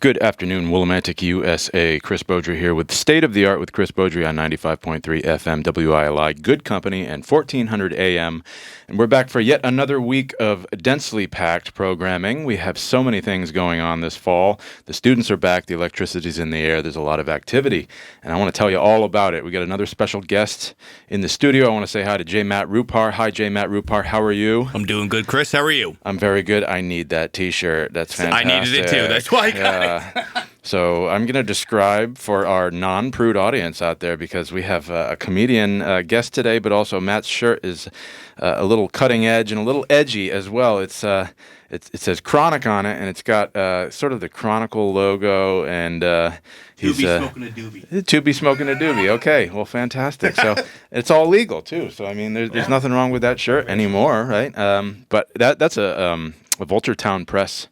Good afternoon, Willimantic, USA. Chris Beaudry here with State of the Art with Chris Beaudry on 95.3 FM WILI, Good Company, and 1400 AM. And we're back for yet another week of densely packed programming. We have so many things going on this fall. The students are back, the electricity's in the air, there's a lot of activity. And I want to tell you all about it. We got another special guest in the studio. I want to say hi to J. Matt Rupar. Hi, J. Matt Rupar. How are you? I'm doing good, Chris. How are you? I'm very good. I need that T-shirt. That's fantastic. I needed it too. That's why I got it. So I'm going to describe for our non-prude audience out there, because we have a comedian guest today, but also Matt's shirt is a little cutting edge and a little edgy as well. It says Chronic on it, and it's got sort of the Chronicle logo, and he's smoking a doobie. To be smoking a doobie. Okay, well, fantastic. So it's all legal too. So I mean, there's nothing wrong with that shirt anymore, right? But that's a Vulturetown Press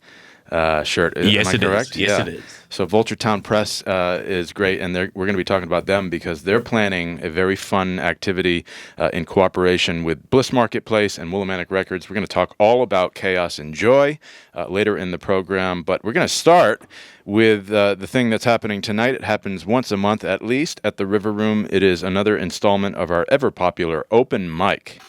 shirt. Yes, am I correct? Yes, it is. So Vulturetown Press is great, and we're going to be talking about them because they're planning a very fun activity in cooperation with Bliss Marketplace and Willimantic Records. We're going to talk all about Chaos and Joy later in the program, but we're going to start with the thing that's happening tonight. It happens once a month at least at the River Room. It is another installment of our ever-popular open mic.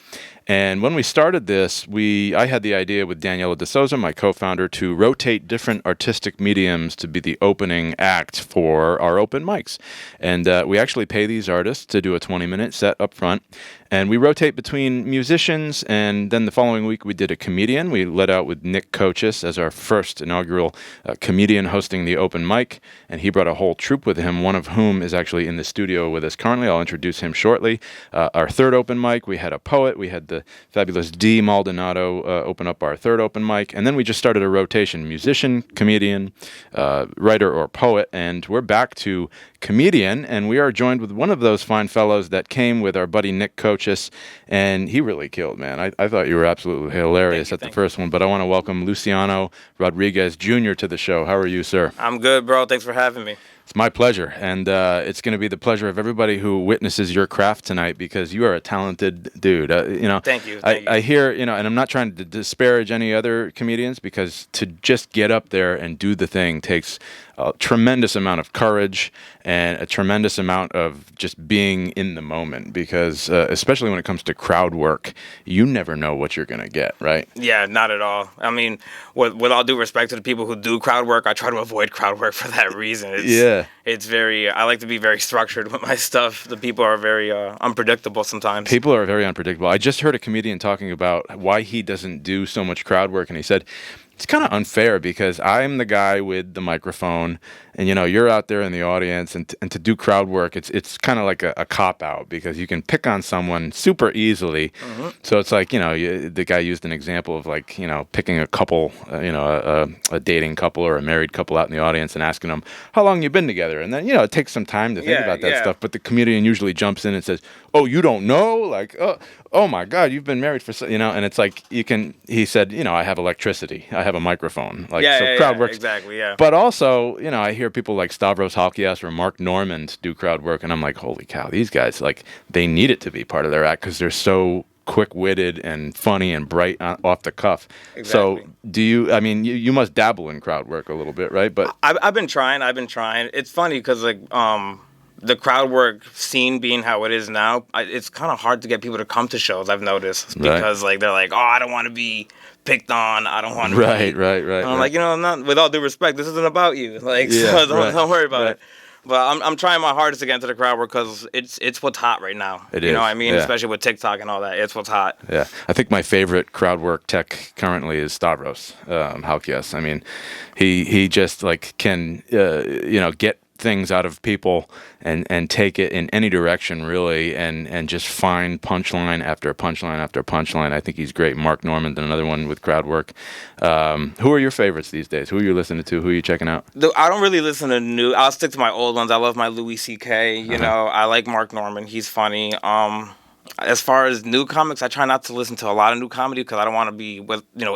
And when we started this, I had the idea with Daniela DeSouza, my co-founder, to rotate different artistic mediums to be the opening act for our open mics. And we actually pay these artists to do a 20-minute set up front. And we rotate between musicians, and then the following week we did a comedian. We led out with Nick Kochis as our first inaugural comedian hosting the open mic, and he brought a whole troupe with him, one of whom is actually in the studio with us currently. I'll introduce him shortly. Our third open mic, we had a poet. We had the fabulous D. Maldonado open up our third open mic, and then we just started a rotation, musician, comedian, writer, or poet, and we're back to comedian, and we are joined with one of those fine fellows that came with our buddy Nick Kochis, and he really killed, man. I thought you were absolutely hilarious at the first one, but I want to welcome Luciano Rodriguez Jr. to the show. How are you, sir? I'm good, bro. Thanks for having me. It's my pleasure, and it's going to be the pleasure of everybody who witnesses your craft tonight, because you are a talented dude. Thank you. I hear, and I'm not trying to disparage any other comedians, because to just get up there and do the thing takes a tremendous amount of courage and a tremendous amount of just being in the moment, because especially when it comes to crowd work, you never know what you're going to get, right? Yeah, not at all. I mean, with all due respect to the people who do crowd work, I try to avoid crowd work for that reason. I like to be very structured with my stuff. The people are very unpredictable sometimes. People are very unpredictable. I just heard a comedian talking about why he doesn't do so much crowd work, and he said, it's kind of unfair because I'm the guy with the microphone, and you're out there in the audience, and to do crowd work, it's kind of like a cop out, because you can pick on someone super easily. Mm-hmm. So it's like the guy used an example of picking a couple, a dating couple or a married couple out in the audience and asking them how long you been together, and then it takes some time to think about that stuff. But the comedian usually jumps in and says, "Oh, you don't know? Like, oh my God, you've been married for and it's like he said, I have electricity, I have a microphone, crowd works. Exactly, yeah. But also, I hear people like Stavros Halkias or Mark Normand do crowd work, and I'm like, holy cow, these guys, they need it to be part of their act, because they're so quick-witted and funny and bright off the cuff. Exactly. So do you, you must dabble in crowd work a little bit, right? But I've been trying. It's funny because the crowd work scene being how it is now, it's kind of hard to get people to come to shows, I've noticed, because they're like, oh, I don't want to be picked on, I don't want to Right. And I'm like, I'm not, with all due respect, this isn't about you, don't worry about it. But I'm trying my hardest to get into the crowd work, because it's what's hot right now. It is. You know what I mean? Yeah. Especially with TikTok and all that. It's what's hot. Yeah. I think my favorite crowd work tech currently is Stavros Halkias. I mean, he just can get things out of people and take it in any direction, really, and just find punchline after punchline after punchline. I think he's great. Mark Normand, another one with crowd work. Who are your favorites these days? Who are you listening to? Who are you checking out? I don't really listen to new. I'll stick to my old ones. I love my Louis C.K. I like Mark Normand. He's funny. As far as new comics, I try not to listen to a lot of new comedy, because I don't want to be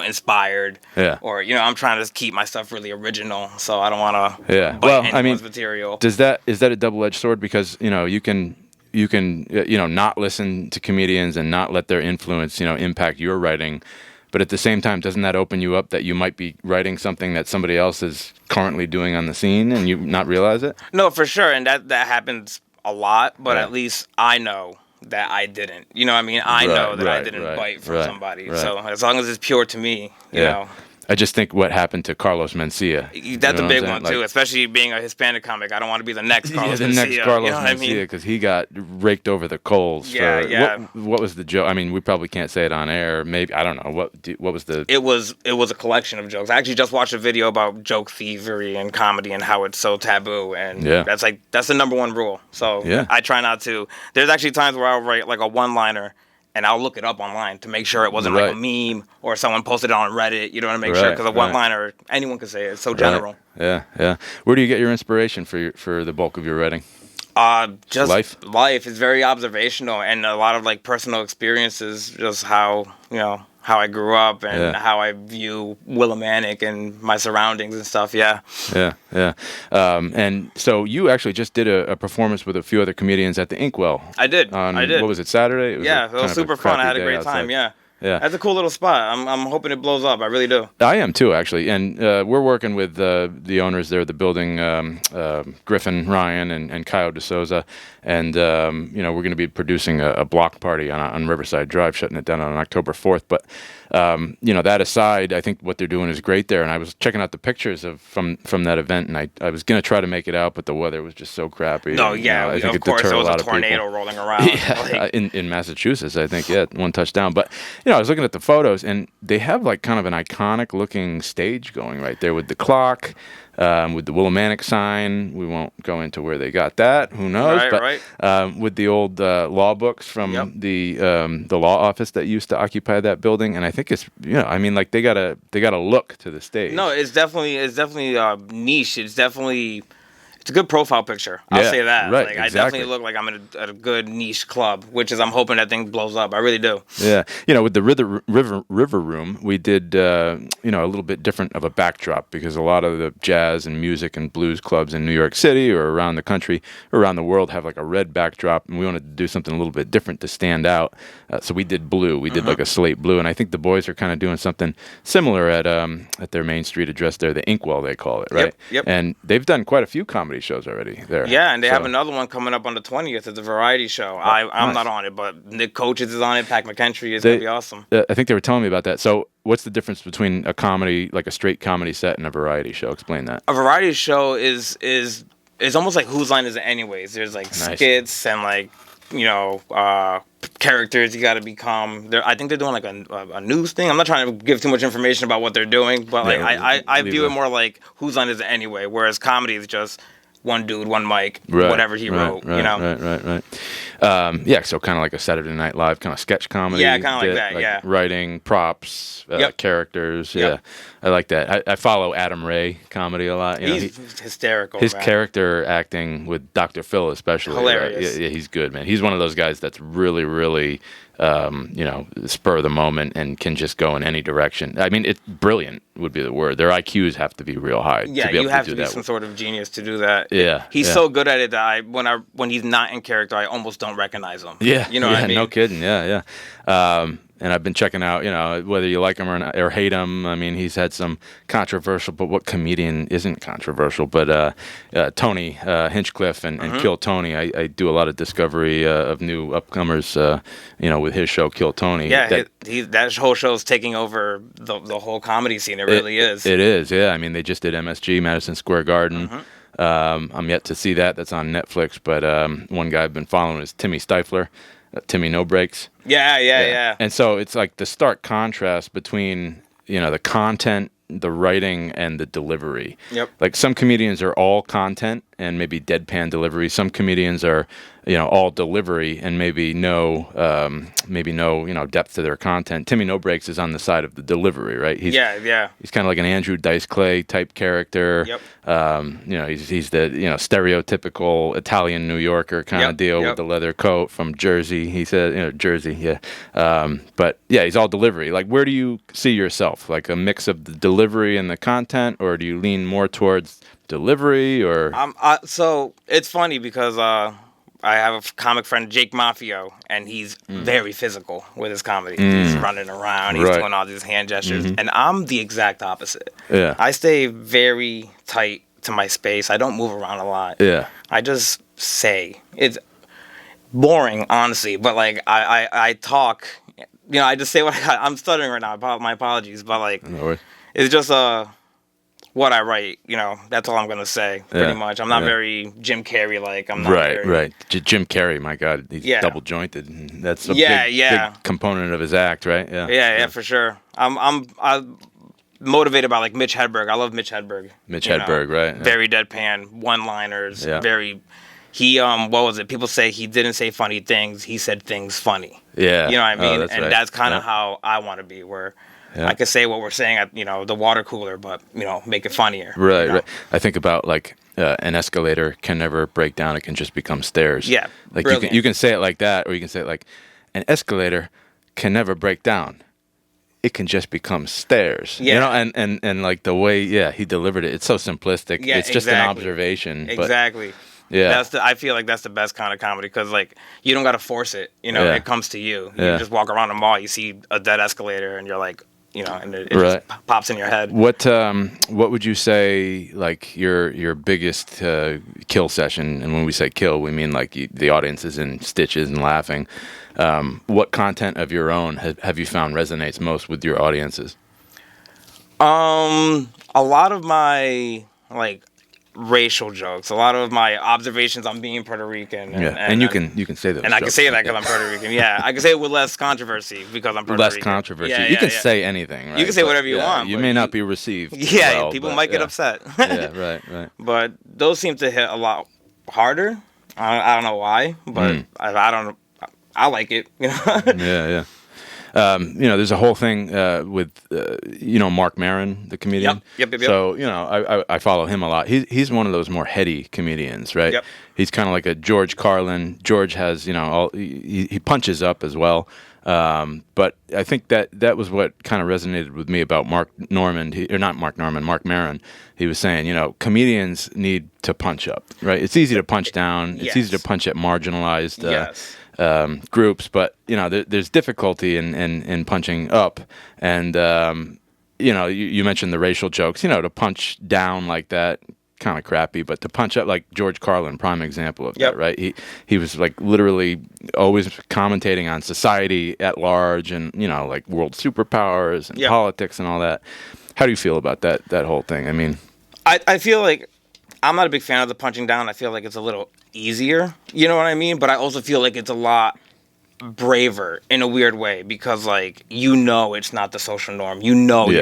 inspired. Yeah. Or I'm trying to keep my stuff really original, so I don't want to. Yeah. Well, material. Is that a double-edged sword? Because you can not listen to comedians and not let their influence impact your writing. But at the same time, doesn't that open you up that you might be writing something that somebody else is currently doing on the scene and you not realize it? No, for sure, and that happens a lot. But Yeah. at least I know that I didn't. You know what I mean? I know that I Right, didn't right, bite from right, somebody. right. So as long as it's pure to me, you know. I just think what happened to Carlos Mencia. That's a big one Like, too, especially being a Hispanic comic. I don't want to be the next Carlos the Mencia, next Carlos you know what I Mencia, mean? because he got raked over the coals. Yeah, for, yeah. What was the joke? I mean, we probably can't say it on air. Maybe, I don't know. What was the? It was a collection of jokes. I actually just watched a video about joke thievery and comedy and how it's so taboo, and that's the number one rule. So I try not to. There's actually times where I'll write like a one-liner, and I'll look it up online to make sure it wasn't like a meme or someone posted it on Reddit. You know what I mean? Make sure, because a one-liner, anyone can say it. It's so general. Yeah. Where do you get your inspiration for the bulk of your writing? Just life is very observational, and a lot of like personal experiences, just how how I grew up and how I view Willimantic and my surroundings and stuff. Yeah. And so you actually just did a performance with a few other comedians at the Inkwell. I did. What was it, Saturday? It was super fun. I had a great time. Yeah. That's a cool little spot. I'm hoping it blows up. I really do. I am too, actually. And we're working with the owners there, the building, Griffin Ryan and Kyle DeSouza. And, we're going to be producing a block party on Riverside Drive, shutting it down on October 4th. But, that aside, I think what they're doing is great there. And I was checking out the pictures from that event, and I was going to try to make it out, but the weather was just so crappy. No, and, I think of course there was a tornado tornado rolling around. In Massachusetts, I think, one touchdown. But, I was looking at the photos, and they have like kind of an iconic-looking stage going right there with the clock, with the Willimantic sign. We won't go into where they got that. Who knows? With the old law books from the law office that used to occupy that building, and I think it's they got a look to the stage. No, it's definitely niche. It's a good profile picture. I'll say that. Right, I definitely look like I'm at a good niche club, which is I'm hoping that thing blows up. I really do. Yeah, with the River Room, we did a little bit different of a backdrop, because a lot of the jazz and music and blues clubs in New York City or around the country, or around the world, have like a red backdrop, and we wanted to do something a little bit different to stand out. So we did blue. We did like a slate blue, and I think the boys are kind of doing something similar at their Main Street address there, the Inkwell they call it, right? Yep. And they've done quite a few comedy shows already there. Yeah, and they have another one coming up on the 20th at the Variety Show. I'm not on it, but Nick Coaches is on it. Pat McKentry is going to be awesome. I think they were telling me about that. So what's the difference between a comedy, like a straight comedy set, and a variety show? Explain that. A variety show is almost like Whose Line Is It Anyways? There's like skits and like, characters you got to become. I think they're doing like a news thing. I'm not trying to give too much information about what they're doing, but like I view it more like Whose Line Is It Anyway? Whereas comedy is just one dude, one mic, whatever he wrote. Right. So kind of like a Saturday Night Live kind of sketch comedy. Yeah, kind of like that. Yeah. Writing, props, characters. Yep. Yeah, I like that. I follow Adam Ray comedy a lot. He's hysterical. His man. character acting with Dr. Phil especially. Hilarious. Right? Yeah, he's good, man. He's one of those guys that's really, really, spur of the moment and can just go in any direction. I mean, it's brilliant would be the word. Their IQs have to be real high. Yeah, to be able you have to to do be that. some sort of genius to do that. Yeah, he's so good at it that when he's not in character, I almost don't recognize him. Yeah, you know what I mean? No kidding. Yeah. And I've been checking out, whether you like him or hate him. I mean, he's had some controversial, but what comedian isn't controversial? But Tony Hinchcliffe and Kill Tony. I do a lot of discovery of new upcomers, with his show Kill Tony. Yeah, that whole show's taking over the whole comedy scene. It really is. It is, yeah. I mean, they just did MSG, Madison Square Garden. I'm yet to see that. That's on Netflix. But one guy I've been following is Timmy Stifler. Timmy No Breaks. Yeah. And so it's like the stark contrast between, the content, the writing, and the delivery. Yep. Like some comedians are all content and maybe deadpan delivery. Some comedians are, all delivery and maybe no, depth to their content. Timmy No Breaks is on the side of the delivery, right? He's kind of like an Andrew Dice Clay type character. Yep. He's the stereotypical Italian New Yorker kind of deal with the leather coat from Jersey. He said, Jersey, yeah. But yeah, he's all delivery. Like, where do you see yourself? Like a mix of the delivery and the content, or do you lean more towards delivery? Or so it's funny because I have a comic friend, Jake Maffio, and he's very physical with his comedy. He's running around, he's doing all these hand gestures, and I'm the exact opposite. Yeah. I stay very tight to my space. I don't move around a lot. Yeah. I just say. It's boring, honestly, but like I talk, I just say what I'm stuttering right now. My apologies, but like No worries. it's just what I write. That's all I'm gonna say. Pretty much. I'm not very Jim Carrey like. I'm not very, Right. Jim Carrey, my God, he's double jointed. That's a big component of his act, right? Yeah, for sure. I'm motivated by like Mitch Hedberg. I love Mitch Hedberg. Hedberg, right? Yeah. Very deadpan, one-liners. Yeah. Very. He what was it? People say he didn't say funny things. He said things funny. Yeah. You know what I mean? That's and right. that's kind of how I want to be. Where I could say what we're saying at the water cooler, but make it funnier. Right. I think about like an escalator can never break down; it can just become stairs. Yeah, like you can say it like that, or you can say it like an escalator can never break down; it can just become stairs. Yeah, and like the way he delivered it, it's so simplistic. Yeah, it's just an observation. Exactly. Yeah, I feel like that's the best kind of comedy because like you don't got to force it. It comes to you. You just walk around the mall, you see a dead escalator, and you're like. And it just pops in your head. What would you say like your biggest kill session? And when we say kill, we mean like the audience is in stitches and laughing. What content of your own have you found resonates most with your audiences? A lot of my like racial jokes, a lot of my observations on being Puerto Rican. And you can say those. And I can say that because I'm Puerto Rican. Yeah, I can say it with less controversy because I'm Puerto Rican. Less controversy. You can say anything, right? You can say whatever you want. You may not be received. Yeah, well, people might get upset. Yeah, right. But those seem to hit a lot harder. I don't know why, but I don't. I like it. Yeah. There's a whole thing with Mark Maron, the comedian. Yep. So I follow him a lot. He's one of those more heady comedians, right? Yep. He's kind of like a George Carlin. George has he punches up as well. But I think that was what kind of resonated with me about Mark Maron. He was saying, comedians need to punch up, right? It's easy to punch down. It's easy to punch at marginalized groups, but there's difficulty in punching up. And you mentioned the racial jokes. To punch down like that, kind of crappy, but to punch up, like George Carlin, prime example of that, right? He was like literally always commentating on society at large and like world superpowers and politics and all that. How do you feel about that whole thing? I mean, I feel like I'm not a big fan of the punching down. I feel like it's a little easier, you know what I mean? But I also feel like it's a lot braver in a weird way because like it's not the social norm. You're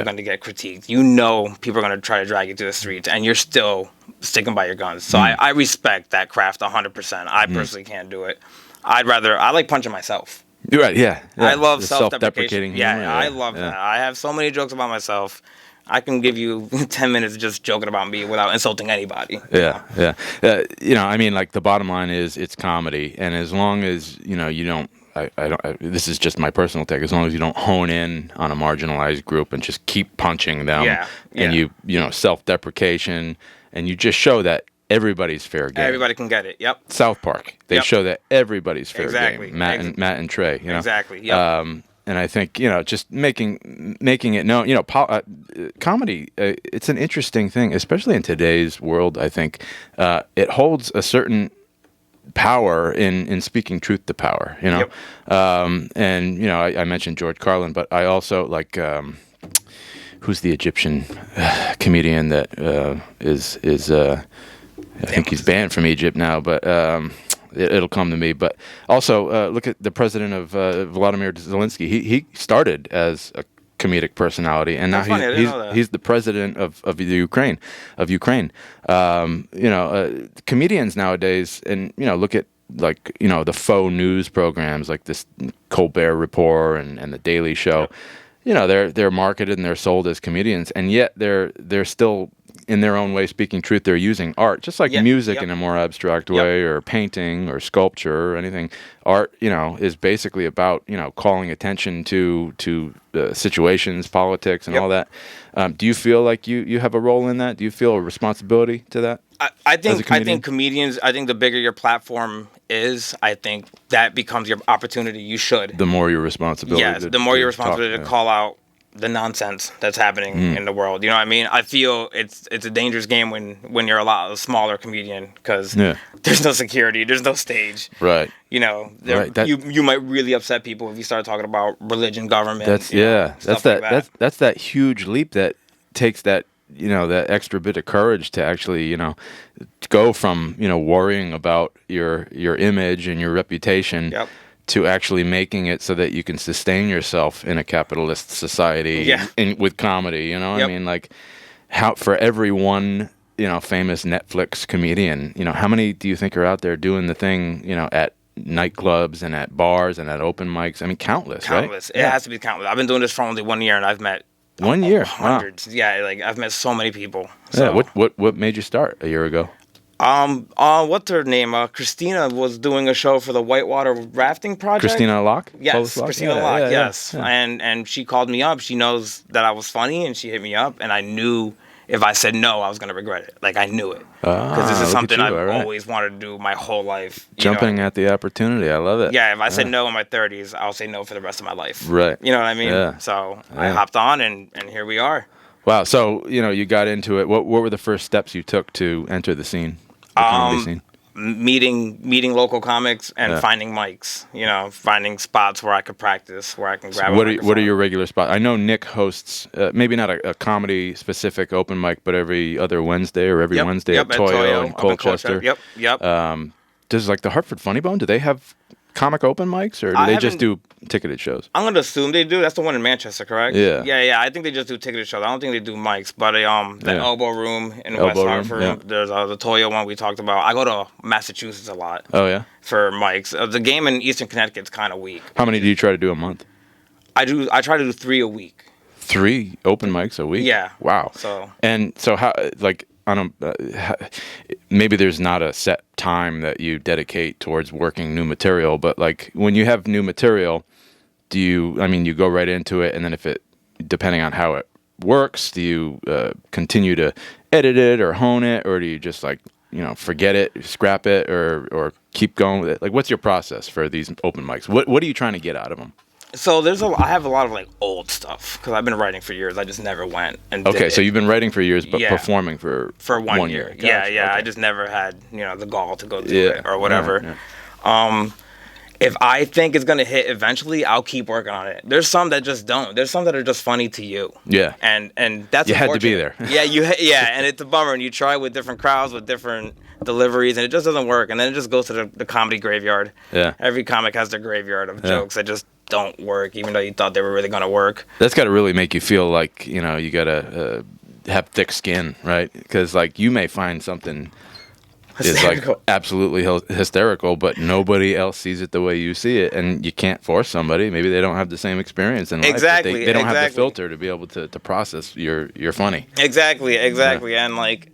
going to get critiqued. People are going to try to drag you to the streets and you're still sticking by your guns. So I respect that craft 100%. I personally can't do it. I like punching myself. You're right, yeah. I love self-deprecating. Yeah, I love that. I have so many jokes about myself. I can give you 10 minutes just joking about me without insulting anybody. Yeah. I mean, like the bottom line is it's comedy, and as long as you don't. I don't. This is just my personal take. As long as you don't hone in on a marginalized group and just keep punching them, and you self-deprecation, and you just show that everybody's fair game. Everybody can get it. Yep. South Park. They show that everybody's fair exactly. game. Matt and Trey. Exactly. Yep. And I think just making it known. Comedy. It's an interesting thing, especially in today's world. I think it holds a certain power in speaking truth to power. And I mentioned George Carlin, but I also like who's the Egyptian comedian that is I think he's banned from Egypt now, but it'll come to me. But also look at the president of Vladimir Zelensky. He started as a comedic personality, and now he's the president of the Ukraine. Comedians nowadays, and look at like the faux news programs like this Colbert Report and the Daily Show. They're marketed and they're sold as comedians, and yet they're still in their own way, speaking truth, they're using art, just like music in a more abstract way, or painting or sculpture or anything. Art, is basically about, calling attention to situations, politics, and all that. Do you feel like you have a role in that? Do you feel a responsibility to that? I think comedians, I think the bigger your platform is, I think that becomes your opportunity. You should. The more your responsibility. Yes, the more your responsibility to call out the nonsense that's happening in the world. You know what I mean? I feel it's a dangerous game when you're a smaller comedian, because there's no security, there's no stage. Right. You might really upset people if you start talking about religion, government. That's that's that huge leap that takes that that extra bit of courage to actually go from worrying about your image and your reputation. To actually making it so that you can sustain yourself in a capitalist society with comedy, I mean, like, how for every one, famous Netflix comedian, how many do you think are out there doing the thing, at nightclubs and at bars and at open mics? I mean, countless, right? It has to be countless. I've been doing this for only 1 year, and I've met 1 year, hundreds. Wow. Yeah, like I've met so many people. So. Yeah. What made you start a year ago? What's her name? Christina was doing a show for the Whitewater Rafting Project. Christina Locke? Yes, Christina Locke, yes. Yeah. And she called me up. She knows that I was funny, and she hit me up, and I knew if I said no, I was going to regret it. Like, I knew it. Because this is something I've always wanted to do my whole life. Jumping at the opportunity. I love it. Yeah, if I said no in my 30s, I'll say no for the rest of my life. Right. You know what I mean? Yeah. So I hopped on, and here we are. Wow. So, you got into it. What were the first steps you took to enter the scene? Meeting local comics and finding mics, finding spots where I could practice, where I can grab. What are your regular spots? I know Nick hosts maybe not a comedy specific open mic, but every other Wednesday or every Wednesday at Toyo in Colchester. Yep. Does like the Hartford Funny Bone? Do they have comic open mics, or do they just do ticketed shows? I'm gonna assume they do. That's the one in Manchester, correct? Yeah. Yeah. I think they just do ticketed shows. I don't think they do mics. But the Elbow Room in West Hartford. There's the Toyo one we talked about. I go to Massachusetts a lot. Oh yeah. For mics, the game in Eastern Connecticut's kind of weak. How many do you try to do a month? I try to do 3 a week. 3 open mics a week? Yeah. Wow. So how like. Maybe there's not a set time that you dedicate towards working new material, but like when you have new material, you go right into it, and then depending on how it works, do you continue to edit it or hone it, or do you just forget it, scrap it, or keep going with it? Like, what's your process for these open mics? What are you trying to get out of them? So I have a lot of old stuff because I've been writing for years. I just never went and did so you've been writing for years, but performing for 1 year. Gotcha. Yeah. Okay. I just never had the gall to go do it or whatever. Yeah. If I think it's gonna hit eventually, I'll keep working on it. There's some that just don't. There's some that are just funny to you. Yeah. And that's you had to be there. And it's a bummer. And you try with different crowds with different deliveries, and it just doesn't work. And then it just goes to the comedy graveyard. Yeah. Every comic has their graveyard of jokes that just don't work, even though you thought they were really gonna work. That's got to really make you feel like you gotta have thick skin, right? Because you may find something hysterical. Is absolutely hysterical, but nobody else sees it the way you see it, and you can't force somebody. Maybe they don't have the same experience in life. Exactly. They don't have the filter to be able to process you're funny. Exactly. Yeah. And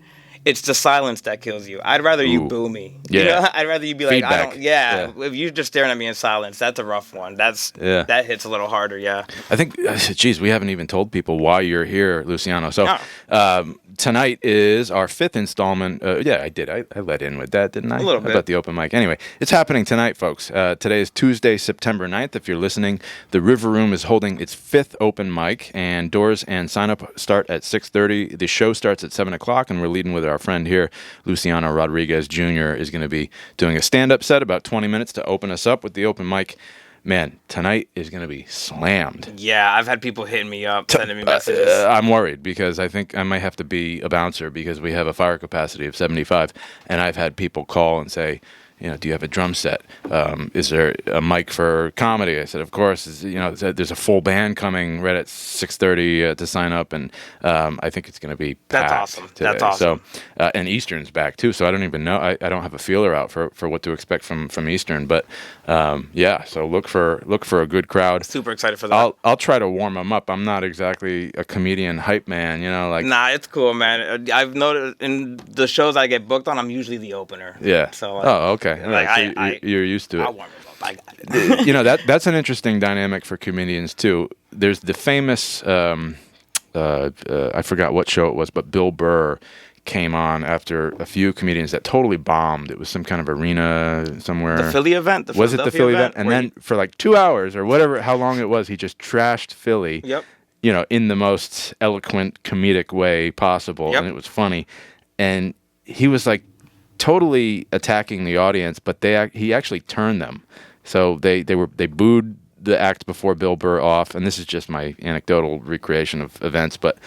it's the silence that kills you. I'd rather you boo me. Yeah. I'd rather you be Feedback. I don't. Yeah. If you're just staring at me in silence, that's a rough one. That hits a little harder. Yeah. I think, we haven't even told people why you're here, Luciano. So tonight is our 5th installment. I did. I let in with that, didn't I? A little bit. About the open mic. Anyway, it's happening tonight, folks. Today is Tuesday, September 9th. If you're listening, the River Room is holding its 5th open mic, and doors and sign-up start at 6:30. The show starts at 7 o'clock, and we're leading with our friend here, Luciano Rodriguez Jr. is going to be doing a stand-up set, about 20 minutes to open us up with the open mic. Man, tonight is going to be slammed. Yeah, I've had people hitting me up, sending me messages. I'm worried because I think I might have to be a bouncer because we have a fire capacity of 75, and I've had people call and say, do you have a drum set? Is there a mic for comedy? I said, of course. There's a full band coming right at 6:30 to sign up, and I think it's going to be packed. That's awesome. Today. That's awesome. So, and Eastern's back too. So I don't even know. I don't have a feeler out for what to expect from Eastern, but so look for a good crowd. Super excited for that. I'll try to warm them up. I'm not exactly a comedian hype man, Nah, it's cool, man. I've noticed in the shows I get booked on, I'm usually the opener. Yeah. So. Okay. All right. So you're used to it. I'll warm it up. I got it. That's an interesting dynamic for comedians too. There's the famous I forgot what show it was, but Bill Burr came on after a few comedians that totally bombed. It was some kind of arena somewhere. The Philly event? Was it the Philly event? And then for like 2 hours or whatever, how long it was, he just trashed Philly. Yep. In the most eloquent, comedic way possible. Yep. And it was funny. And he was like totally attacking the audience, but he actually turned them. So they booed the act before Bill Burr off, and this is just my anecdotal recreation of events, but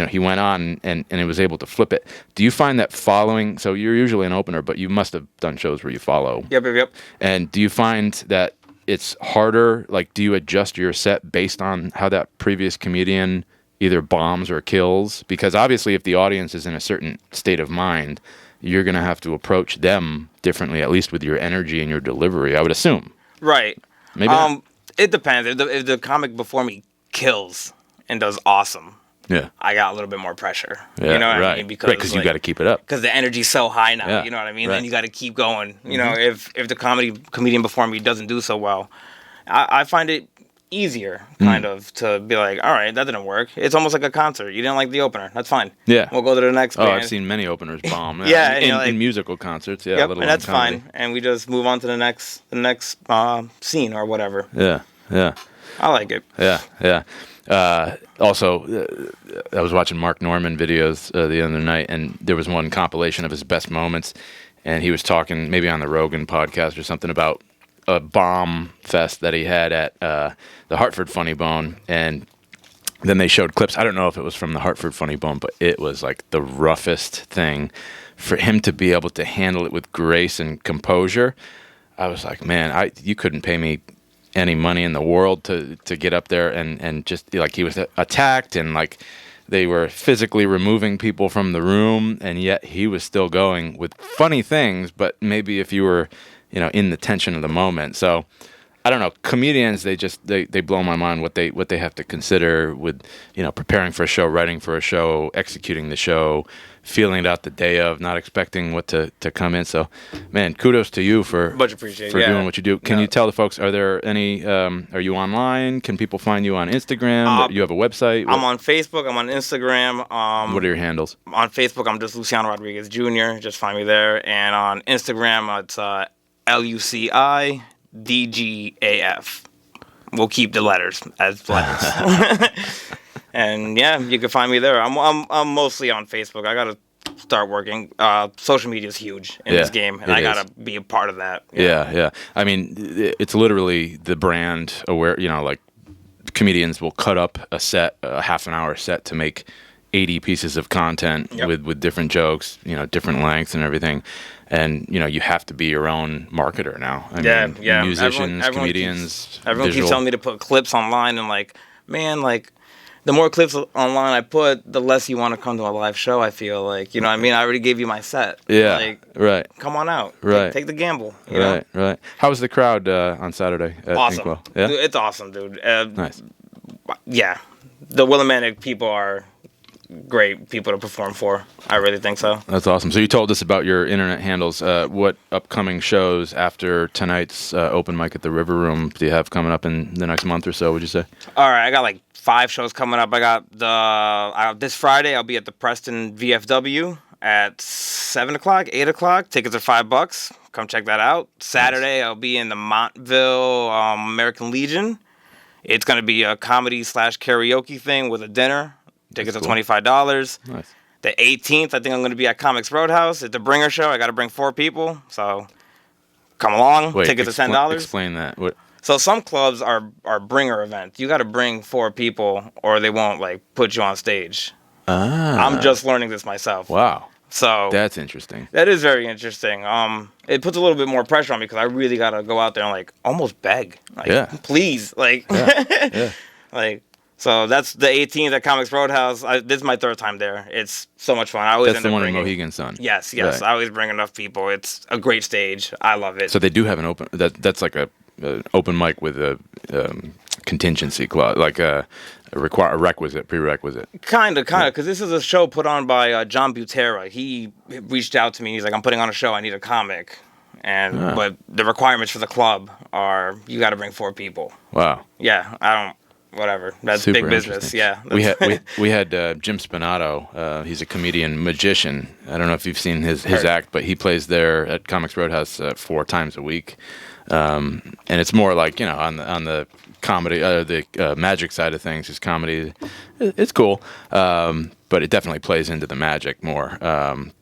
he went on and it was able to flip it. Do you find that following, so you're usually an opener, but you must have done shows where you follow. Yep. And do you find that it's harder, like do you adjust your set based on how that previous comedian either bombs or kills? Because obviously if the audience is in a certain state of mind, you're going to have to approach them differently, at least with your energy and your delivery, I would assume. Right. Maybe not. It depends. If the comic before me kills and does awesome, yeah, I got a little bit more pressure. Yeah, you know what right. I mean? Because you got to keep it up. Because the energy's so high now. Yeah, You know what I mean? right. And you got to keep going. You know, if the comedian before me doesn't do so well, I find it easier, kind of, to be like, all right, that didn't work. It's almost like a concert. You didn't like the opener. That's fine. Yeah. We'll go to the next band. I've seen many openers bomb. Yeah, and in musical concerts. Yeah, Yep, let and alone that's comedy. fine. And we just move on to the next scene or whatever. Yeah. I like it. Yeah. Also, I was watching Mark Norman videos the other night, and there was one compilation of his best moments, and he was talking maybe on the Rogan podcast or something about a bomb fest that he had at the Hartford Funny Bone, and then they showed clips. I don't know if it was from the Hartford Funny Bone, but it was like the roughest thing. For him to be able to handle it with grace and composure, I was like, man, you couldn't pay me any money in the world to get up there and just like he was attacked and like they were physically removing people from the room, and yet he was still going with funny things, but maybe if you were in the tension of the moment. So I don't know, comedians, they blow my mind what they have to consider with preparing for a show, writing for a show, executing the show, feeling it out the day of, not expecting what to come in. So, man, kudos to you for Much appreciated. doing what you do. Can you tell the folks, are there any, are you online? Can people find you on Instagram? You have a website? I'm on Facebook. I'm on Instagram. What are your handles? On Facebook, I'm just Luciano Rodriguez Jr. Just find me there. And on Instagram, it's LUCIDGAF. We'll keep the letters as letters. And yeah, you can find me there. I'm mostly on Facebook. I gotta start working. Social media is huge in this game, and I gotta be a part of that. Yeah. I mean, it's literally the brand aware. Like comedians will cut up a half an hour set to make 80 pieces of content with different jokes, different lengths and everything. And, you have to be your own marketer now. I mean, musicians, comedians. Everyone keeps telling me to put clips online, and the more clips online I put, the less you want to come to a live show, I feel like. You know what I mean? I already gave you my set. Yeah, right. Come on out. Right. Take the gamble. Right. How was the crowd on Saturday at awesome. Inkwell? Yeah? It's awesome, dude. Nice. Yeah. The Willimantic people are great people to perform for. I really think so. That's awesome. So you told us about your internet handles. What upcoming shows after tonight's open mic at the River Room do you have coming up in the next month or so, would you say? All right, I got 5 shows coming up. I got this Friday, I'll be at the Preston VFW at 7 o'clock, 8 o'clock. Tickets are $5. Come check that out. Saturday, I'll be in the Montville American Legion. It's going to be a comedy/karaoke thing with a dinner. Tickets are $25. Nice. The 18th, I think I'm going to be at Comics Roadhouse. It's a bringer show. I got to bring 4 people. So come along. Wait, Tickets are $10. Explain that. What? So some clubs are bringer events. You got to bring 4 people or they won't put you on stage. I'm just learning this myself. Wow. So That's interesting. that is very interesting. It puts a little bit more pressure on me because I really gotta go out there and like almost beg, like, Yeah. please, like, Yeah. like. So that's the 18th at Comics Roadhouse. This is my third time there. It's so much fun. I always That's end the up one in bringing. Mohegan Sun. Yes. Right. I always bring enough people. It's a great stage. I love it. So they do have an open. That's like a open mic with a contingency clause, like a prerequisite. Kind of, because this is a show put on by John Butera. He reached out to me. He's like, I'm putting on a show. I need a comic. But the requirements for the club are you got to bring 4 people. Wow. Yeah, I don't. Whatever. That's Super big business. interesting. Yeah. We had Jim Spinato. He's a comedian magician. I don't know if you've seen his act, but he plays there at Comics Roadhouse 4 times a week. And it's more like, on the comedy, the magic side of things. His comedy, it's cool, but it definitely plays into the magic more.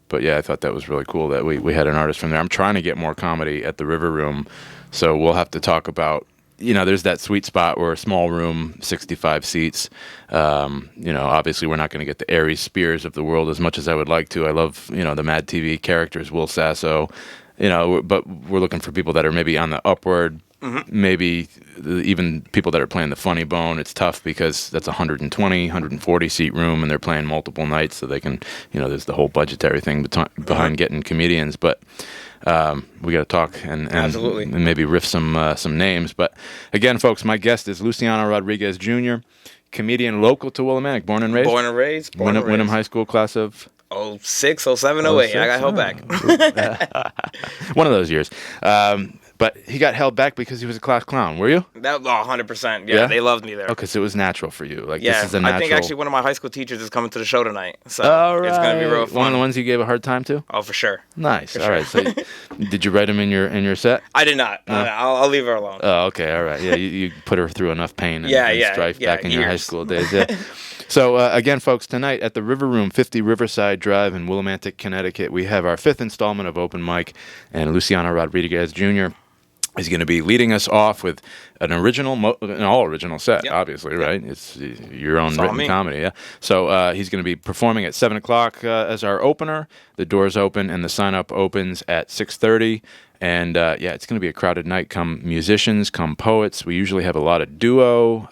But yeah, I thought that was really cool that we had an artist from there. I'm trying to get more comedy at the River Room, so we'll have to talk about. There's that sweet spot where a small room, 65 seats. Obviously we're not going to get the Aries Spears of the world as much as I would like to. I love, the Mad TV characters, Will Sasso, but we're looking for people that are maybe on the upward, maybe even people that are playing the funny bone. It's tough because that's 120, 140 seat room and they're playing multiple nights so they can, there's the whole budgetary thing behind getting comedians, but we got to talk and Absolutely. and maybe riff some names. But again, folks, my guest is Luciano Rodriguez Jr., comedian local to Willimantic, born and raised. Wyndham High School class of 06, 07, 08. I got held back. one of those years. But he got held back because he was a class clown. Were you? That 100%. Yeah, they loved me there. Oh, because it was natural for you. Like, Yeah, this is a natural. I think actually one of my high school teachers is coming to the show tonight. So All right. it's going to be real fun. One of the ones you gave a hard time to? Oh, for sure. Nice. For All right. So did you write him in your set? I did not. No. I'll leave her alone. Oh, okay. All right. Yeah, you put her through enough pain and, strife yeah, back in your high years. school days. Yeah. So, again, folks, tonight at the River Room, 50 Riverside Drive in Willimantic, Connecticut, we have our 5th installment of Open Mic, and Luciano Rodriguez Jr. is going to be leading us off with an all-original set, obviously, right? It's your own written comedy, yeah. So he's going to be performing at 7 o'clock as our opener. The doors open and the sign-up opens at 6:30. And, it's going to be a crowded night. Come musicians, come poets. We usually have a lot of duo,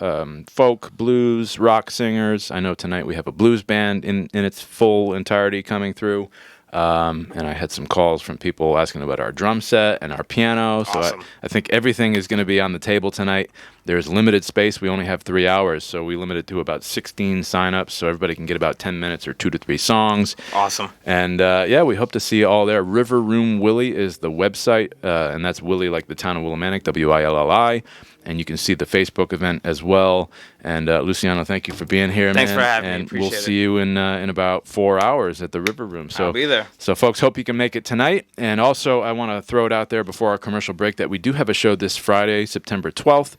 folk, blues, rock singers. I know tonight we have a blues band in its full entirety coming through. And I had some calls from people asking about our drum set and our piano. So Awesome. I think everything is going to be on the table tonight. There's limited space. We only have 3 hours, so we limit it to about 16 signups so everybody can get about 10 minutes or 2 to 3 songs. Awesome. And, we hope to see you all there. River Room Willie is the website, and that's Willie like the town of Willimantic, Willi. And you can see the Facebook event as well. And Luciano, thank you for being here, Thanks man. for having me. And Appreciate we'll it. see you in about 4 hours at the River Room. So I'll be there. So, folks, hope you can make it tonight. And also, I want to throw it out there before our commercial break that we do have a show this Friday, September 12th.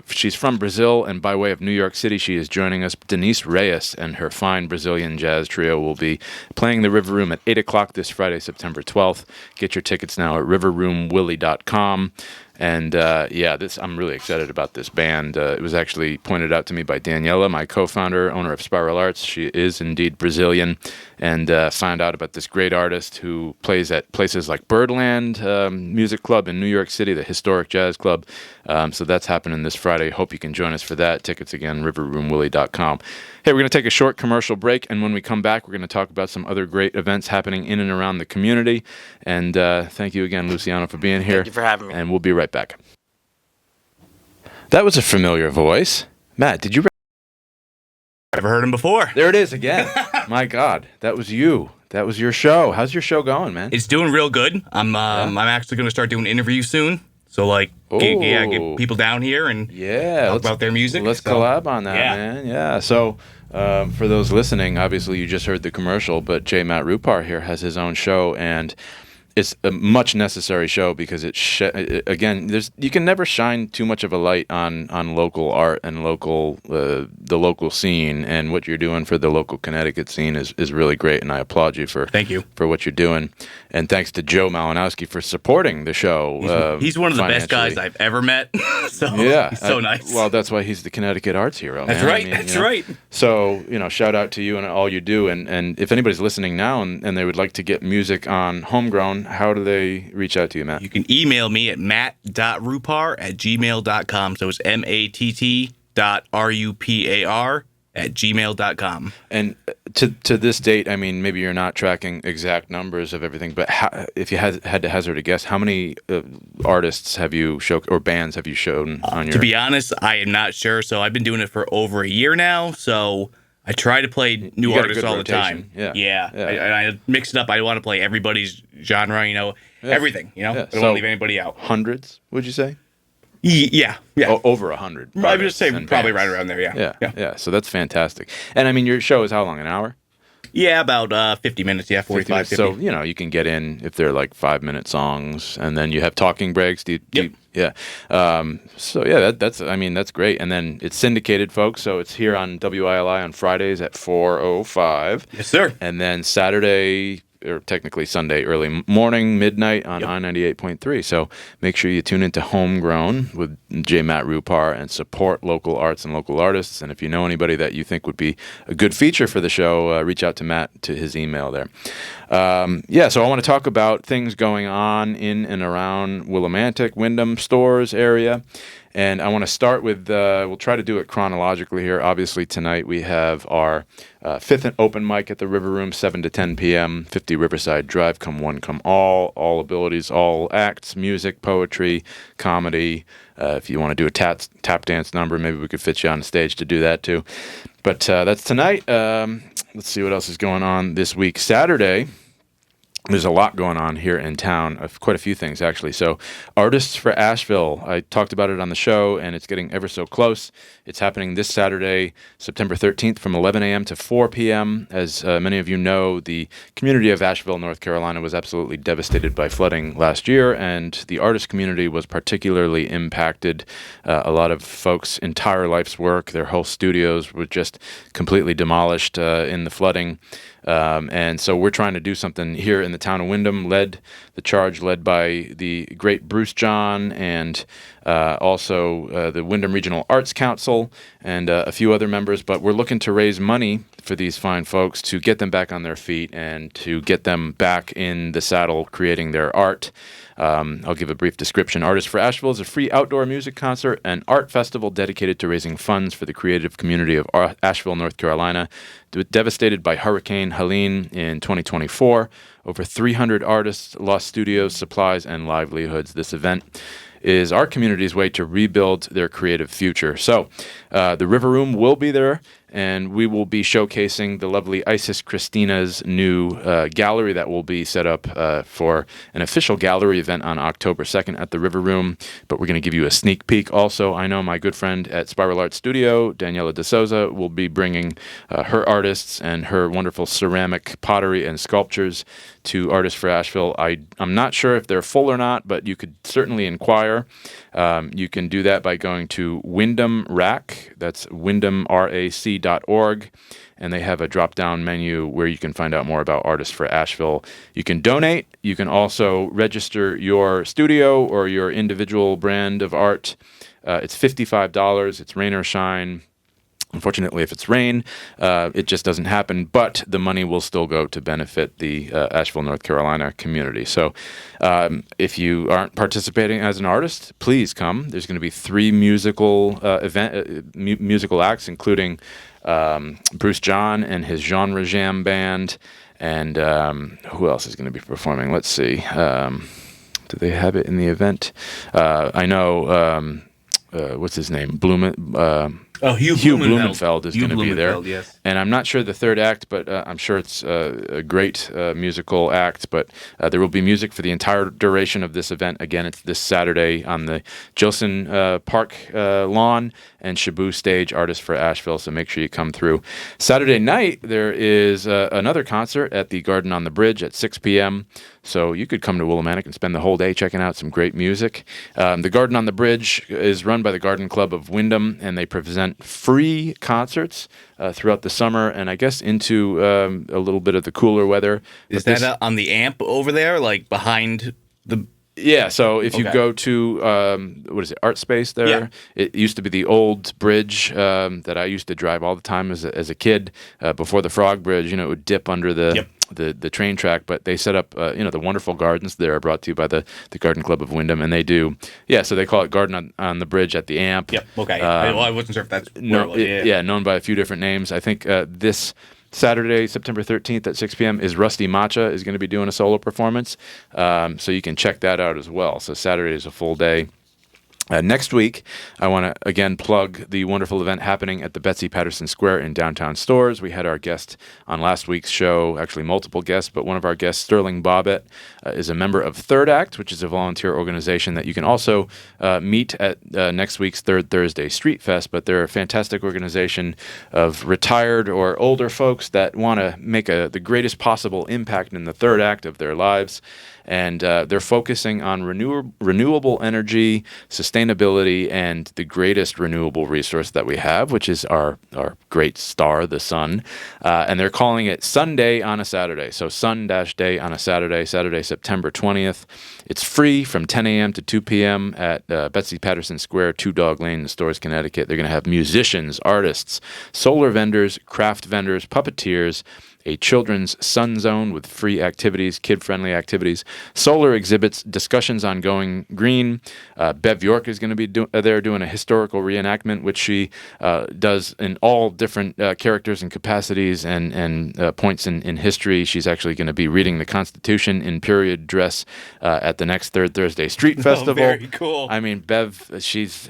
She's from Brazil, and by way of New York City, she is joining us. Denise Reyes and her fine Brazilian jazz trio will be playing the River Room at 8 o'clock this Friday, September 12th. Get your tickets now at riverroomwillie.com. And I'm really excited about this band. It was actually pointed out to me by Daniela, my co-founder, owner of Spiral Arts. She is indeed Brazilian, and found out about this great artist who plays at places like Birdland Music Club in New York City, the historic jazz club. So that's happening this Friday. Hope you can join us for that. Tickets again, riverroomwillie.com. Hey, we're going to take a short commercial break, and when we come back, we're going to talk about some other great events happening in and around the community. And thank you again, Luciano, for being here. Thank you for having me. And we'll be right back. That was a familiar voice. Matt, did you... Never heard him before. There it is again. My God, that was you. That was your show. How's your show going, man? It's doing real good. I'm actually going to start doing interviews soon. So get people down here and talk about their music. Let's collab on that, man. Yeah. So for those listening, obviously you just heard the commercial, but J. Matt Rupar here has his own show, and it's a much necessary show because again, you can never shine too much of a light on local art and the local scene, and what you're doing for the local Connecticut scene is really great, and I applaud you for what you're doing, and thanks to Joe Malinowski for supporting the show. He's one of the best guys I've ever met. So yeah, he's so nice. Well, that's why he's the Connecticut arts hero. That's man. right. That's right. So shout out to you and all you do, and if anybody's listening now and they would like to get music on Homegrown, how do they reach out to you, Matt? You can email me at matt.rupar@gmail.com. So it's matt.rupar@gmail.com. And to this date, I mean, maybe you're not tracking exact numbers of everything, but if you had to hazard a guess, how many artists have you or bands have you shown on your... To be honest, I am not sure. So I've been doing it for over a year now, so... I try to play new artists all rotation. The time. Yeah. I mix it up. I want to play everybody's genre, everything, I don't want to leave anybody out. Hundreds, would you say? Yeah. Over 100. I would just say probably right around there, Yeah, so that's fantastic. And I mean, your show is how long, an hour? Yeah, about 50 minutes, 45, 50. So, you can get in if they're like 5-minute songs, and then you have talking breaks. Yeah. So, yeah, that's great. And then it's syndicated, folks, so it's here on WILI on Fridays at 4:05. Yes, sir. And then Saturday... or technically Sunday early morning, midnight on I-98.3. So make sure you tune into Homegrown with J. Matt Rupar and support local arts and local artists. And if you know anybody that you think would be a good feature for the show, reach out to Matt to his email there. So I want to talk about things going on in and around Willimantic, Wyndham, Stores area. And I want to start with, we'll try to do it chronologically here. Obviously, tonight we have our fifth open mic at the River Room, 7 to 10 p.m., 50 Riverside Drive, come one, come all abilities, all acts, music, poetry, comedy. If you want to do a tap dance number, maybe we could fit you on stage to do that too. But that's tonight. Let's see what else is going on this week. Saturday, there's a lot going on here in town, quite a few things, actually. So, Artists for Asheville, I talked about it on the show, and it's getting ever so close. It's happening this Saturday, September 13th, from 11 a.m. to 4 p.m. As many of you know, the community of Asheville, North Carolina, was absolutely devastated by flooding last year, and the artist community was particularly impacted. A lot of folks' entire life's work, their whole studios were just completely demolished in the flooding. And so we're trying to do something here in the town of Wyndham, led by the great Bruce John and also the Wyndham Regional Arts Council and a few other members. But we're looking to raise money for these fine folks to get them back on their feet and to get them back in the saddle creating their art. I'll give a brief description. Artists for Asheville is a free outdoor music concert and art festival dedicated to raising funds for the creative community of Asheville, North Carolina, devastated by Hurricane Helene in 2024. Over 300 artists lost studios, supplies, and livelihoods. This event is our community's way to rebuild their creative future. So the River Room will be there, and we will be showcasing the lovely Isis Christina's new gallery that will be set up for an official gallery event on October 2nd at the River Room. But we're going to give you a sneak peek also. I know my good friend at Spiral Art Studio, Daniela De Souza, will be bringing her artists and her wonderful ceramic pottery and sculptures to Artists for Asheville. I'm not sure if they're full or not, but you could certainly inquire. You can do that by going to Wyndham Rack. That's wyndhamrac.org. And they have a drop-down menu where you can find out more about Artists for Asheville. You can donate. You can also register your studio or your individual brand of art. It's $55. It's rain or shine. Unfortunately, if it's rain, it just doesn't happen, but the money will still go to benefit the Asheville, North Carolina community. So if you aren't participating as an artist, please come. There's going to be 3 musical acts, including Bruce John and his Genre Jam band, and who else is going to be performing? Let's see. Do they have it in the event? I know, what's his name? Hugh Blumenfeld is going to be there. Yes. And I'm not sure the third act, but I'm sure it's a great musical act. But there will be music for the entire duration of this event. Again, it's this Saturday on the Gilson Park lawn and Shabu Stage, Artists for Asheville. So make sure you come through. Saturday night, there is another concert at the Garden on the Bridge at 6 p.m. So you could come to Willimantic and spend the whole day checking out some great music. The Garden on the Bridge is run by the Garden Club of Wyndham, and they present free concerts throughout the summer, and I guess into a little bit of the cooler weather. Is that on the amp over there, like behind the... Yeah, so if you go to, what is it, Art Space there, it used to be the old bridge that I used to drive all the time as a kid before the Frog Bridge. It would dip under the train track, but they set up, the wonderful gardens there, brought to you by the Garden Club of Wyndham, and they do, so they call it Garden on the Bridge at the Amp. Yep, okay. I wasn't sure if that's where it was. Known by a few different names. I think this Saturday, September 13th at 6 p.m. is Rusty Matcha is going to be doing a solo performance. So you can check that out as well. So Saturday is a full day. Next week, I want to again plug the wonderful event happening at the Betsy Patterson Square in downtown Stores. We had our guest on last week's show, actually multiple guests, but one of our guests, Sterling Bobbitt, is a member of Third Act, which is a volunteer organization that you can also meet at next week's Third Thursday Street Fest. But they're a fantastic organization of retired or older folks that want to make the greatest possible impact in the third act of their lives. And they're focusing on renewable energy, sustainability, and the greatest renewable resource that we have, which is our great star, the sun. And they're calling it Sunday on a Saturday. So Sun-Day on a Saturday, September 20th. It's free from 10 a.m. to 2 p.m. at Betsy Patterson Square, Two Dog Lane in Stores, Connecticut. They're going to have musicians, artists, solar vendors, craft vendors, puppeteers, a children's sun zone with free activities, kid-friendly activities, solar exhibits, discussions on going green. Bev York is going to be there doing a historical reenactment, which she does in all different characters and capacities and points in history. She's actually going to be reading the Constitution in period dress at the next Third Thursday Street Festival. Very cool. I mean, Bev, she's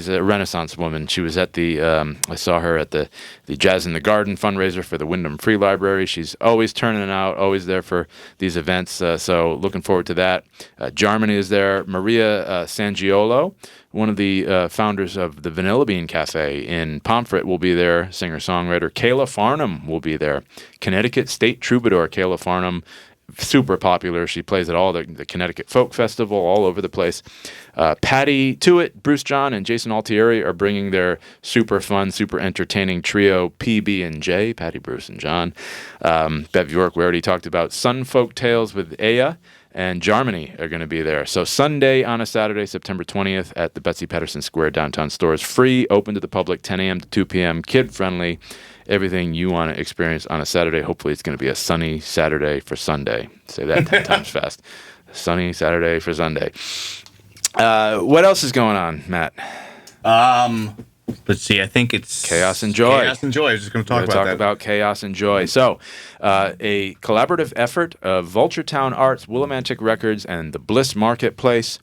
a Renaissance woman. She was at I saw her at the Jazz in the Garden fundraiser for the Wyndham Free Library. She's always turning out, always there for these events. So looking forward to that. Jarmany is there. Maria Sangiolo, one of the founders of the Vanilla Bean Cafe in Pomfret, will be there. Singer-songwriter Kayla Farnham will be there. Connecticut State Troubadour Kayla Farnham, super popular. She plays at all the Connecticut Folk Festival, all over the place. Patty Tewitt, Bruce John, and Jason Altieri are bringing their super fun, super entertaining trio PB&J, Patty, Bruce, and John. Bev York, we already talked about. Sun Folk Tales with Aya and Jarmany are going to be there. So Sunday on a Saturday, September 20th at the Betsy Patterson Square downtown Stores. Free, open to the public, 10 a.m. to 2 p.m., kid-friendly. Everything you want to experience on a Saturday. Hopefully it's going to be a sunny Saturday for Sunday. Say that 10 times fast. Sunny Saturday for Sunday. What else is going on, Matt? Let's see. I think it's Chaos and Joy. Chaos and Joy. I was just going to talk about Chaos and Joy. So, a collaborative effort of Vulturetown Arts, Willimantic Records, and the Bliss Marketplace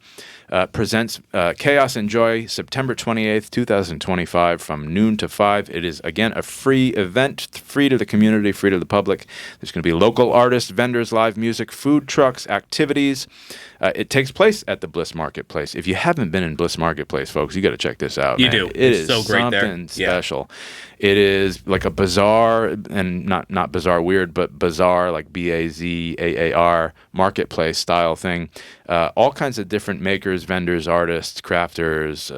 presents Chaos and Joy, September 28th, 2025, from noon to 5. It is, again, a free event, free to the community, free to the public. There's going to be local artists, vendors, live music, food trucks, activities. It takes place at the Bliss Marketplace. If you haven't been in Bliss Marketplace, folks, you got to check this out. You man. do. It it's is so great something there. special. It is like a bazaar, and not bizarre weird, but bazaar, like BAZAAR, marketplace style thing. All kinds of different makers, vendors, artists, crafters,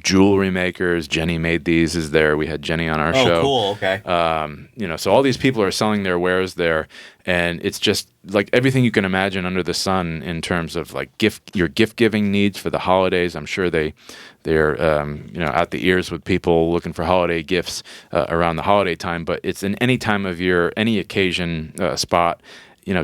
jewelry makers. Jenny made these is there. We had Jenny on our show. Oh, cool. Okay. So all these people are selling their wares there, and it's just like everything you can imagine under the sun in terms of like your gift giving needs for the holidays. I'm sure they're out the ears with people looking for holiday gifts around the holiday time. But it's in any time of year, any occasion spot.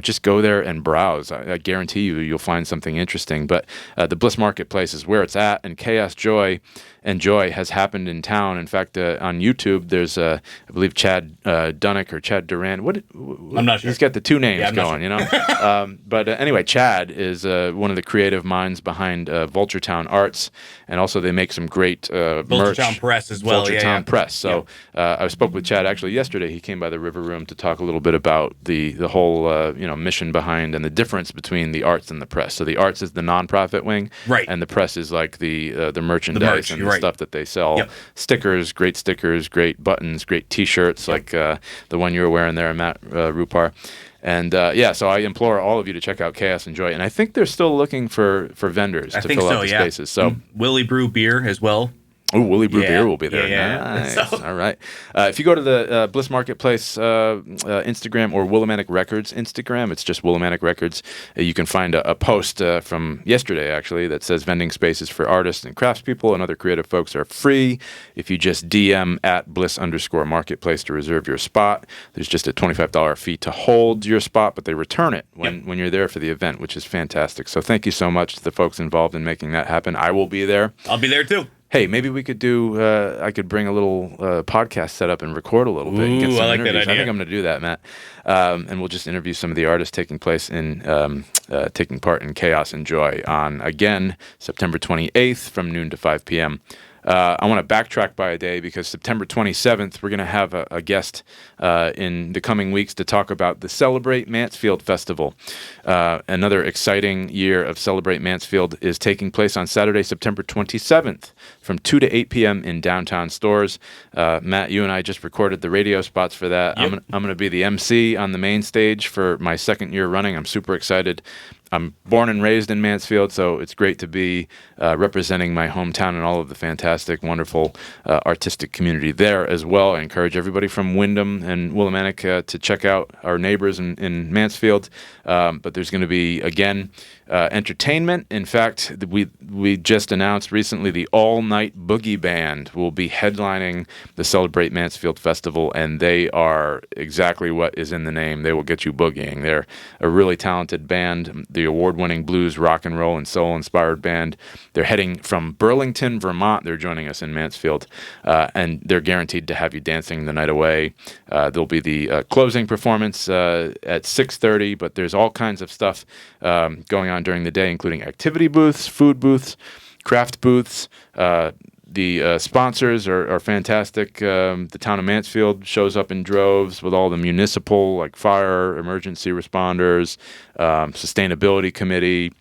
Just go there and browse. I guarantee you'll find something interesting. But the Bliss Marketplace is where it's at, and Chaos, Joy, and Joy has happened in town. In fact, on YouTube, there's, I believe, Chad Dunnick or Chad Duran. I'm not sure. He's got the two names going, sure. But anyway, Chad is one of the creative minds behind Vulturetown Arts, and also they make some great merch. Vulturetown Press as well. Vulturetown Press. So I spoke with Chad actually yesterday. He came by the River Room to talk a little bit about the whole mission behind and the difference between the arts and the press. So the arts is the nonprofit wing, right, and the press is like the merchandise and the stuff that they sell. Yep. Stickers, great buttons, great T-shirts, like the one you were wearing there, Matt Rupar. And so I implore all of you to check out Chaos and Joy. And I think they're still looking for vendors to fill out the spaces. So Willie Brew beer as well. Oh, Willie Brew Beer will be there. Nice. So. All right. If you go to the Bliss Marketplace Instagram or Willimantic Records Instagram, it's just Willimantic Records, you can find a post from yesterday, actually, that says vending spaces for artists and craftspeople and other creative folks are free. If you just DM at Bliss_Marketplace to reserve your spot, there's just a $25 fee to hold your spot, but they return it when you're there for the event, which is fantastic. So thank you so much to the folks involved in making that happen. I will be there. I'll be there, too. Hey, maybe we could do. I could bring a little podcast set up and record a little bit. And get some I like interviews. that idea. I think I'm going to do that, Matt. And we'll just interview some of the artists taking part in Chaos and Joy on again September 28th from noon to 5 p.m. I want to backtrack by a day because September 27th, we're going to have a guest in the coming weeks to talk about the Celebrate Mansfield Festival. Another exciting year of Celebrate Mansfield is taking place on Saturday, September 27th from 2 to 8 p.m. in downtown stores. Matt, you and I just recorded the radio spots for that. Yep. I'm going to be the MC on the main stage for my second year running. I'm super excited. I'm born and raised in Mansfield, so it's great to be representing my hometown and all of the fantastic, wonderful artistic community there as well. I encourage everybody from Wyndham and Willimantic to check out our neighbors in Mansfield. But there's going to be, again, entertainment. In fact, we just announced recently the all-night boogie band will be headlining the Celebrate Mansfield Festival, and they are exactly what is in the name. They will get you boogieing. They're a really talented band, the award-winning blues, rock and roll, and soul-inspired band. They're heading from Burlington, Vermont. They're joining us in Mansfield, and they're guaranteed to have you dancing the night away. There'll be the closing performance at 6:30, but there's all kinds of stuff going on during the day, including activity booths, food booths, craft booths. The sponsors are fantastic. The town of Mansfield shows up in droves with all the municipal, like fire, emergency responders, sustainability committee.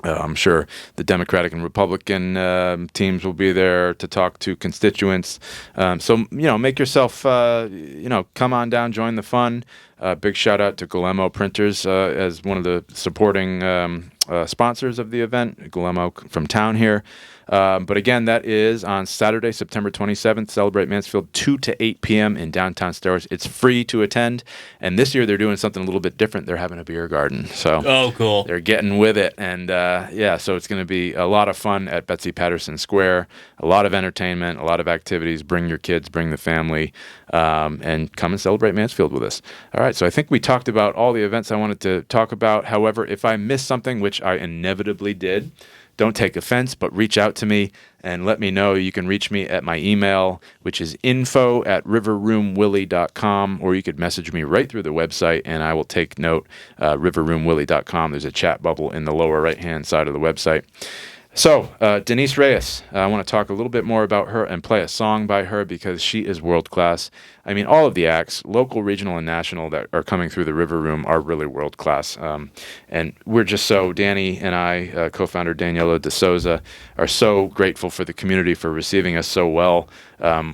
I'm sure the Democratic and Republican teams will be there to talk to constituents. So, make yourself, come on down, join the fun. Big shout out to Guillermo Printers as one of the supporting sponsors of the event, Guillermo from town here. But again, that is on Saturday, September 27th, Celebrate Mansfield, 2 to 8 p.m. in downtown stores. It's free to attend. And this year they're doing something a little bit different. They're having a beer garden. So cool. They're getting with it. And so it's going to be a lot of fun at Betsy Patterson Square, a lot of entertainment, a lot of activities. Bring your kids, bring the family, and come and celebrate Mansfield with us. All right, so I think we talked about all the events I wanted to talk about. However, if I missed something, which I inevitably did, don't take offense, but reach out to me and let me know. You can reach me at my email, which is info@riverroomwillie.com, or you could message me right through the website, and I will take note, riverroomwillie.com. There's a chat bubble in the lower right-hand side of the website. So, Denise Reyes, I want to talk a little bit more about her and play a song by her because she is world-class. I mean, all of the acts, local, regional, and national, that are coming through the River Room are really world-class. And we're just Danny and I, co-founder Daniela De Souza, are so grateful for the community for receiving us so well.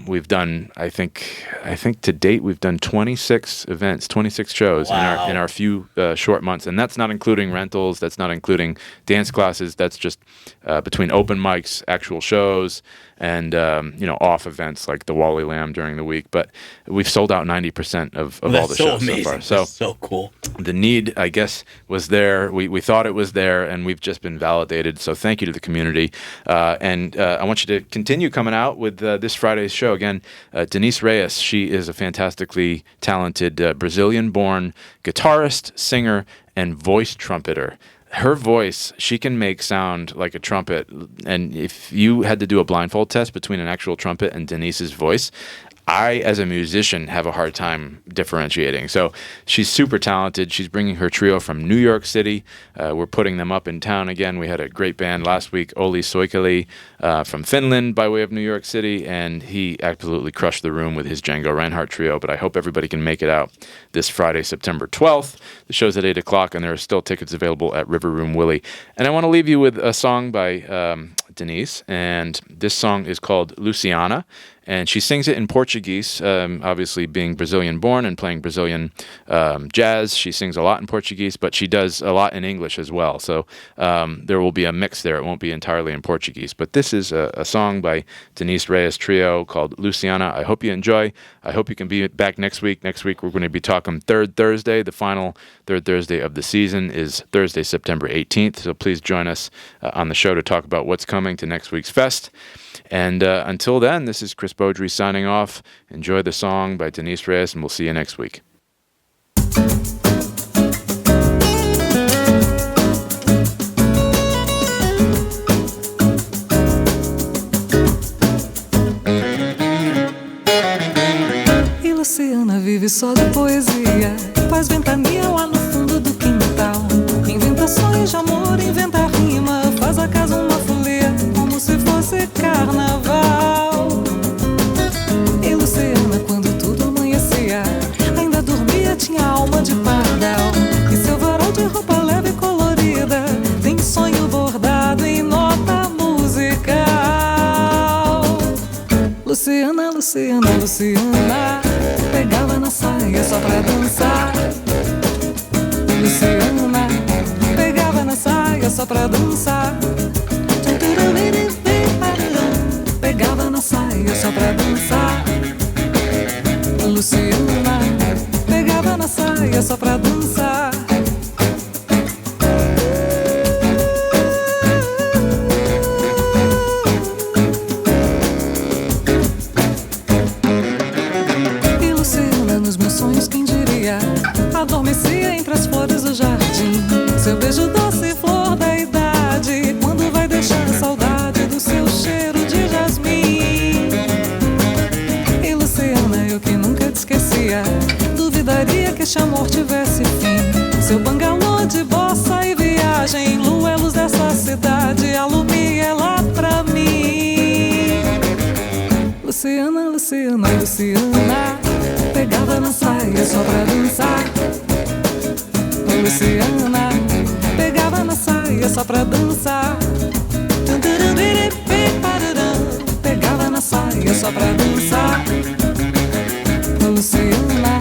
We've done, I think to date, we've done 26 events, 26 shows in our few short months. And that's not including rentals. That's not including dance classes. That's just between open mics, actual shows, and off events like the Wally Lamb during the week. But we've sold out 90% of all the shows amazing. so far. So that's so cool. The need, I guess, was there. We thought it was there, and we've just been validated. So thank you to the community. And I want you to continue coming out with this Friday's show. Again, Denise Reyes, she is a fantastically talented Brazilian-born guitarist, singer, and voice trumpeter. Her voice, she can make sound like a trumpet. And if you had to do a blindfold test between an actual trumpet and Denise's voice, I, as a musician, have a hard time differentiating. So she's super talented. She's bringing her trio from New York City. We're putting them up in town again. We had a great band last week, Olli Soikeli from Finland by way of New York City, and he absolutely crushed the room with his Django Reinhardt trio. But I hope everybody can make it out this Friday, September 12th. The show's at 8 o'clock, and there are still tickets available at River Room Willie. And I want to leave you with a song by Denise, and this song is called Luciana, and she sings it in Portuguese, obviously being Brazilian-born and playing Brazilian jazz. She sings a lot in Portuguese, but she does a lot in English as well, so there will be a mix there. It won't be entirely in Portuguese, but this is a song by Denise Reyes Trio called Luciana. I hope you enjoy. I hope you can be back next week. Next week, we're going to be talking Third Thursday. The final Third Thursday of the season is Thursday, September 18th, so please join us on the show to talk about what's coming to next week's fest. And until then, this is Chris Beaudry signing off. Enjoy the song by Denise Reyes, and we'll see you next week. E Luciana vive só de poesia, faz ventania lá no fundo do quintal. Inventa sonhos de amor, inventa rima, faz a casa uma folia, como se fosse carnaval. E Luciana, quando tudo amanhecia, ainda dormia, tinha alma de pardal. E seu varal de roupa leve e colorida tem sonho bordado em nota musical. Luciana, Luciana, Luciana, pegava na saia só pra dançar. Luciana, pegava na saia só pra dançar. Pegava na saia só pra dançar. Luciana, pegava na saia só pra dançar. E Luciana, nos meus sonhos, quem diria, adormecia entre as flores do jardim. Seu beijo doce, flor da idade, quando vai deixar saudade do seu cheiro de jasmim. E Luciana, eu que nunca te esquecia, duvidaria que este amor tivesse fim. Seu bangalô de bossa e viagem, lua é luz dessa cidade, alumia lá pra mim. Luciana, Luciana, Luciana, pegava na saia só pra dançar. Luciana, pegava na saia só pra dançar. Pegava na saia só pra dançar. Luciana,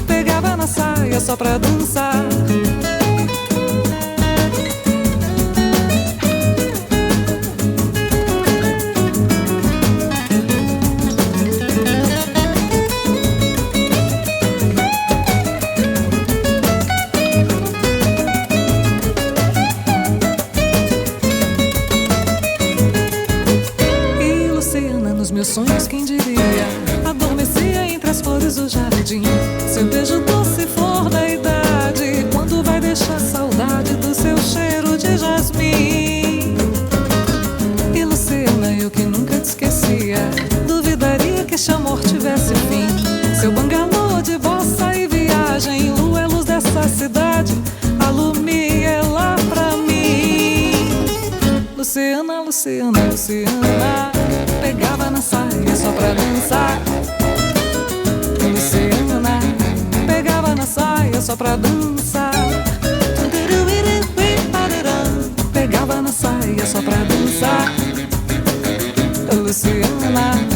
pegava na saia só pra dançar. Meus sonhos, quem diria, adormecia entre as flores do jardim. Seu beijo doce, flor da idade, quando vai deixar saudade do seu cheiro de jasmim. E Luciana, eu que nunca te esquecia, duvidaria que este amor tivesse fim. Seu bangalô de bossa e viagem, lua é luz dessa cidade, alumia é lá pra mim. Luciana, Luciana, Luciana, pegava na saia só pra dançar. Luciana, pegava na saia só pra dançar. Pegava na saia só pra dançar. Luciana,